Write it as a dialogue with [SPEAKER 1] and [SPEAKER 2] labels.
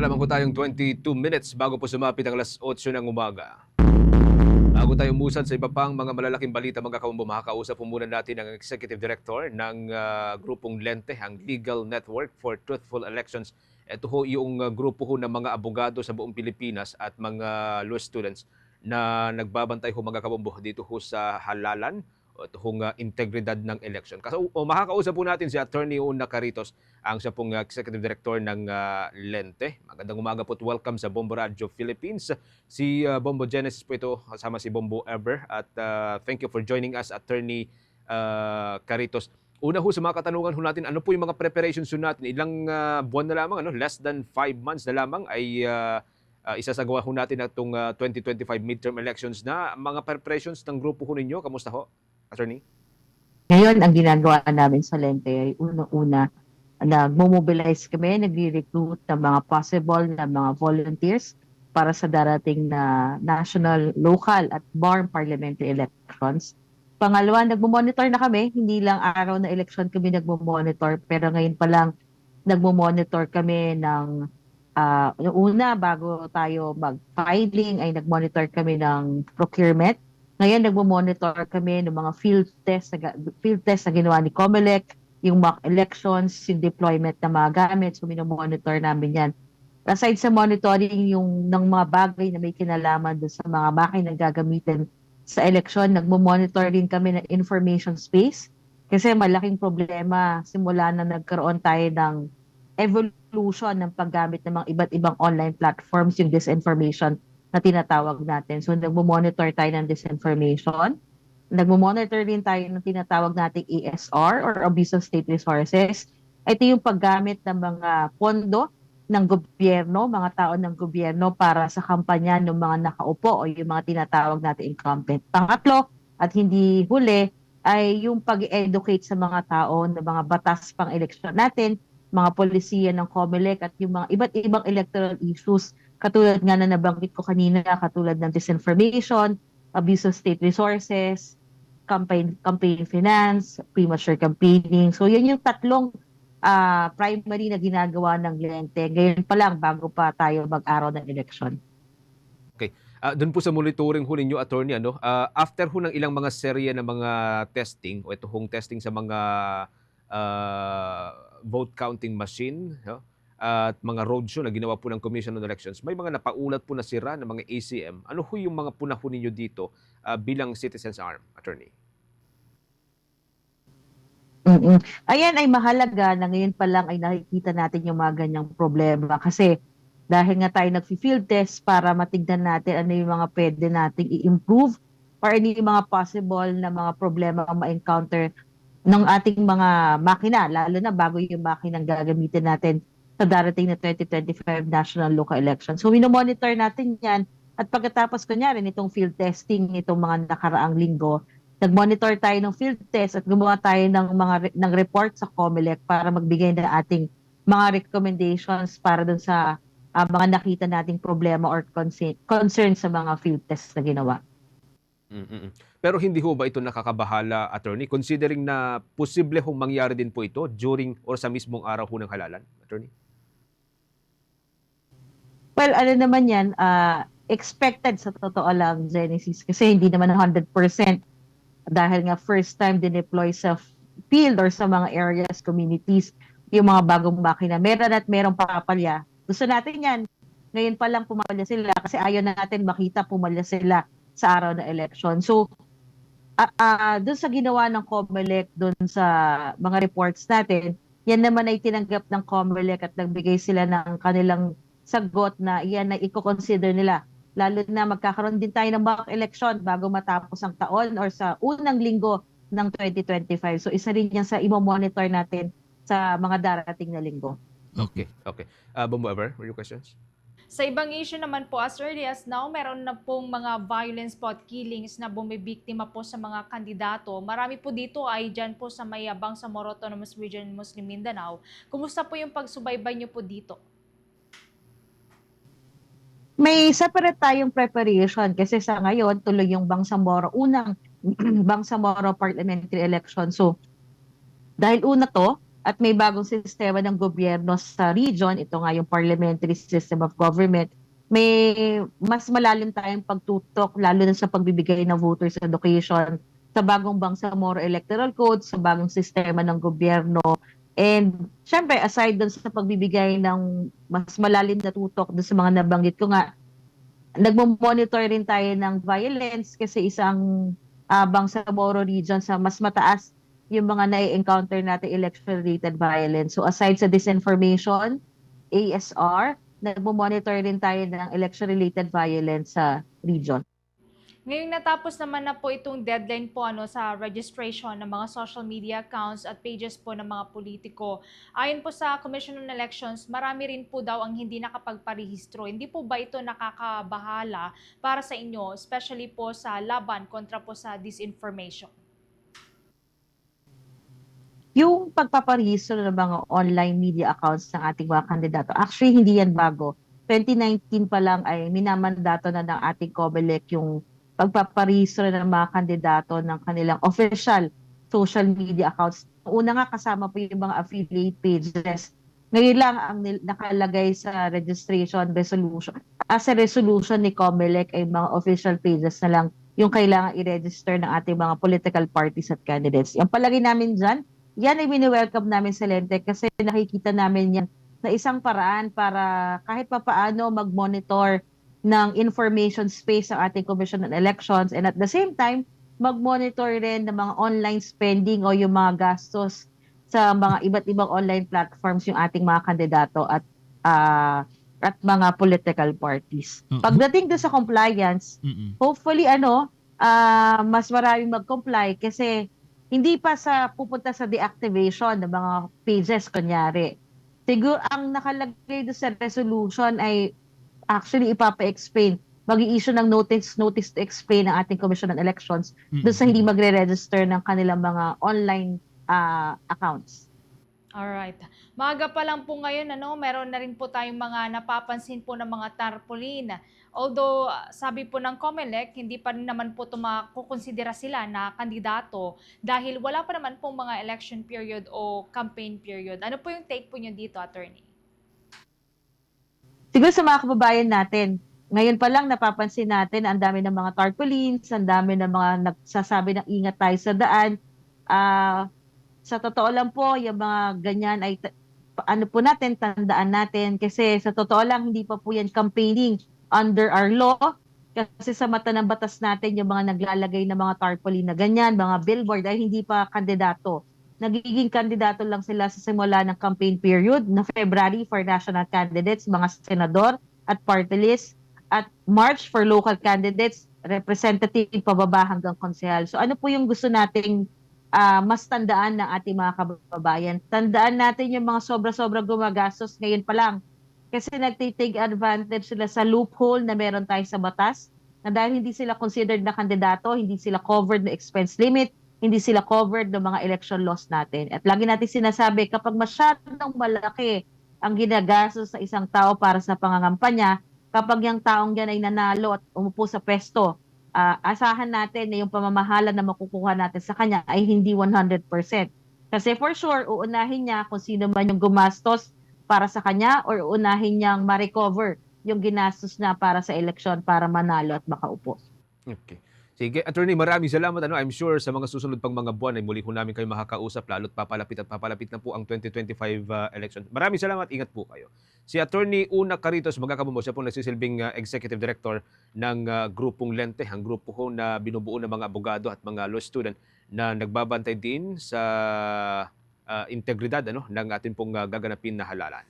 [SPEAKER 1] na lamang po tayong 22 minutes bago po sumapit ang alas 8 ng umaga. Bago tayo umusad sa iba pang mga malalaking balita, mga kaumbo, makakausap po muna natin ang Executive Director ng grupong Lente, ang Legal Network for Truthful Elections. Ito ho yung grupo ho ng mga abogado sa buong Pilipinas at mga law students na nagbabantay ho, mga kaumbo, dito ho sa halalan o ito hong integridad ng election. Makakausap po natin si Attorney Una Caritos, ang siya pong Executive Director ng Lente. Magandang umaga po at welcome sa Bombo Radio Philippines. Si Bombo Genesis po ito, kasama si Bombo Ever. At thank you for joining us, Attorney Caritos. Una ho sa mga katanungan ho natin, ano po yung mga preparations ho natin? Ilang buwan na lamang, less than 5 months na lamang ay isasagawa ho natin itong 2025 midterm elections na. Mga preparations ng grupo ho ninyo, kamusta ho, Attorney?
[SPEAKER 2] Ngayon, ang ginagawa namin sa Lente ay unang-una, nagmo-mobilize kami, nagre-recruit ng mga possible na mga volunteers para sa darating na national, local at bar parliamentary elections. Pangalawa, nagmo-monitor na kami, hindi lang araw na election kami nagmo-monitor, pero ngayon pa lang nagmo-monitor kami ng una, bago tayo mag-filing, ay nag-monitor kami ng procurement. Ngayon, nagmo-monitor kami ng mga field test na ginawa ni COMELEC, yung mock elections, yung deployment ng mga gamit, so minomonitor namin yan. Aside sa monitoring yung ng mga bagay na may kinalaman doon sa mga makinang gagamitin sa election, nagmo-monitor din kami ng information space kasi malaking problema simula na nagkaroon tayo ng evolution ng paggamit ng mga iba't ibang online platforms, yung disinformation na tinatawag natin. So nagmo-monitor tayo ng disinformation. Nagmo-monitor din tayo ng tinatawag nating ESR or Abuse of State Resources. Ito yung paggamit ng mga pondo ng gobyerno, mga tao ng gobyerno para sa kampanya ng mga nakaupo o yung mga tinatawag natin incumbent. Pangatlo, at hindi huli, ay yung pag-educate sa mga tao ng mga batas pang eleksyon natin, mga polisiya ng COMELEC at yung mga iba't ibang electoral issues katulad nga na nabanggit ko kanina, katulad ng disinformation, abuse of state resources, campaign finance, premature campaigning. So yun yung tatlong primary na ginagawa ng Lente. Ngayon pa lang, bago pa tayo mag-araw ng election.
[SPEAKER 1] Okay. Doon po sa monitoring ho ninyo, Attorney, after ho ng ilang mga serye ng mga testing o ito hong testing sa mga vote counting machine, at mga roadshow na ginawa po ng Commission on Elections, may mga napaulat po na sira ng mga ACM. Ano ho yung mga puna ho ninyo dito bilang Citizens Arm, Attorney?
[SPEAKER 2] Ayan ay mahalaga na ngayon pa lang ay nakikita natin yung mga ganyang problema kasi dahil nga tayo nag-field test para matignan natin ano yung mga pwede nating i-improve or ano yung mga possible na mga problema ang ma-encounter ng ating mga makina, lalo na bago yung makinang gagamitin natin sa darating na 2025 national local election. So minomonitor natin yan at pagkatapos kunyari nitong field testing nitong mga nakaraang linggo, nag-monitor tayo ng field test at gumawa tayo ng report sa COMELEC para magbigay ng ating mga recommendations para dun sa mga nakita nating problema or concern sa mga field test na ginawa.
[SPEAKER 1] Pero hindi ho ba ito nakakabahala, Attorney, considering na posible hong mangyari din po ito during or sa mismong araw ho ng halalan, Attorney?
[SPEAKER 2] Well, ano naman yan, expected sa totoo lang, Genesis, kasi hindi naman 100% dahil nga first time dineploy sa field or sa mga areas, communities, yung mga bagong makina. Meron at merong papalya. Gusto natin yan. Ngayon pa lang pumalya sila kasi ayaw natin makita pumalya sila sa araw ng election. So, doon sa ginawa ng COMELEC, doon sa mga reports natin, yan naman ay tinanggap ng COMELEC at nagbigay sila ng kanilang sagot na yan na i-consider nila. Lalo na magkakaroon din tayo ng mock election bago matapos ang taon or sa unang linggo ng 2025. So isa rin yan sa i-monitor natin sa mga darating na linggo.
[SPEAKER 1] Okay. Bombo Ever, were your questions?
[SPEAKER 3] Sa ibang issue naman po, as early as now, meron na pong mga violence spot killings na bumibiktima po sa mga kandidato. Marami po dito ay dyan po sa may Bangsamoro Autonomous Region, Muslim Mindanao. Kumusta po yung pagsubaybay niyo po dito?
[SPEAKER 2] May separate tayong preparation kasi sa ngayon tuloy yung Bangsamoro, unang Bangsamoro parliamentary election. So dahil una to, at may bagong sistema ng gobyerno sa region, ito nga yung parliamentary system of government, may mas malalim tayong pagtutok lalo na sa pagbibigay ng voters education sa bagong Bangsamoro Electoral Code, sa bagong sistema ng gobyerno. And syempre, aside dun sa pagbibigay ng mas malalim na tutok dun sa mga nabanggit ko nga, nagmo-monitor rin tayo ng violence kasi isang Bangsamoro region sa mas mataas yung mga nai-encounter natin election-related violence. So aside sa disinformation, ASR, nagmo-monitor rin tayo ng election-related violence sa region.
[SPEAKER 3] Ngayong natapos naman na po itong deadline po sa registration ng mga social media accounts at pages po ng mga politiko. Ayon po sa Commission on Elections, marami rin po daw ang hindi nakapagparehistro. Hindi po ba ito nakakabahala para sa inyo, especially po sa laban kontra po sa disinformation?
[SPEAKER 2] Yung pagpaparehistro ng mga online media accounts ng ating mga kandidato, actually hindi yan bago. 2019 pa lang ay minamandato na ng ating COMELEC yung pagpaparehistro ng mga kandidato ng kanilang official social media accounts. Una nga kasama po yung mga affiliate pages. Ngayon lang ang nakalagay sa registration resolution. As a resolution ni COMELEC ay mga official pages na lang yung kailangan i-register ng ating mga political parties at candidates. Yung palagi namin dyan, yan ay mini-welcome namin sa Lente kasi nakikita namin yan na isang paraan para kahit papaano mag-monitor ng information space ng ating Commission on Elections and at the same time, mag-monitor rin ng mga online spending o yung mga gastos sa mga iba't ibang online platforms yung ating mga kandidato at mga political parties. Pagdating doon sa compliance, hopefully mas maraming mag-comply kasi hindi pa sa pupunta sa deactivation ng mga pages kunyari. Siguro ang nakalagay doon sa resolution ay actually ipapa-explain, mag-i-issue ng notice to explain ng ating Commission on Elections doon sa hindi magre-register ng kanilang mga online accounts.
[SPEAKER 3] Alright. Maaga pa lang po ngayon, meron na rin po tayong mga napapansin po ng mga tarpaulin. Although, sabi po ng COMELEC, hindi pa rin naman po kukonsidera sila na kandidato dahil wala pa naman pong mga election period o campaign period. Ano po yung take po nyo dito, attorney?
[SPEAKER 2] Siguro sa mga kababayan natin, ngayon pa lang napapansin natin ang dami ng mga tarpaulins, ang dami ng mga nagsasabi ng ingat tayo sa daan. Sa totoo lang po, yung mga ganyan ay tandaan natin kasi sa totoo lang hindi pa po yan campaigning under our law kasi sa mata ng batas natin yung mga naglalagay ng mga tarpaulin na ganyan, mga billboard ay hindi pa kandidato. Nagiging kandidato lang sila sa simula ng campaign period na February for national candidates, mga senador at party list at March for local candidates, representative pababa hanggang konsehal. So ano po yung gusto nating mas tandaan ng ating mga kababayan. Tandaan natin yung mga sobra-sobra gumagastos ngayon pa lang. Kasi nagtitake advantage sila sa loophole na meron tayo sa batas na dahil hindi sila considered na kandidato, hindi sila covered ng expense limit, hindi sila covered ng mga election laws natin. At lagi natin sinasabi, kapag masyadong malaki ang ginagastos sa isang tao para sa pangangampanya, kapag yung taong yan ay nanalo at umupo sa pwesto, asahan natin na yung pamamahala na makukuha natin sa kanya ay hindi 100%. Kasi for sure, uunahin niya kung sino man yung gumastos para sa kanya or uunahin niyang ma-recover yung ginastos na para sa eleksyon para manalo at makaupo.
[SPEAKER 1] Okay. Sige, Attorney, maraming salamat. I'm sure sa mga susunod pang mga buwan ay muli po namin kayo makakausap lalo't papalapit na po ang 2025 election. Maraming salamat. Ingat po kayo. Si Attorney Una Caritos, magkakabumo, siya po nagsisilbing Executive Director ng grupong Lente, ang grupo ko na binubuo ng mga abogado at mga law student na nagbabantay din sa integridad ng ating pong gaganapin na halalan.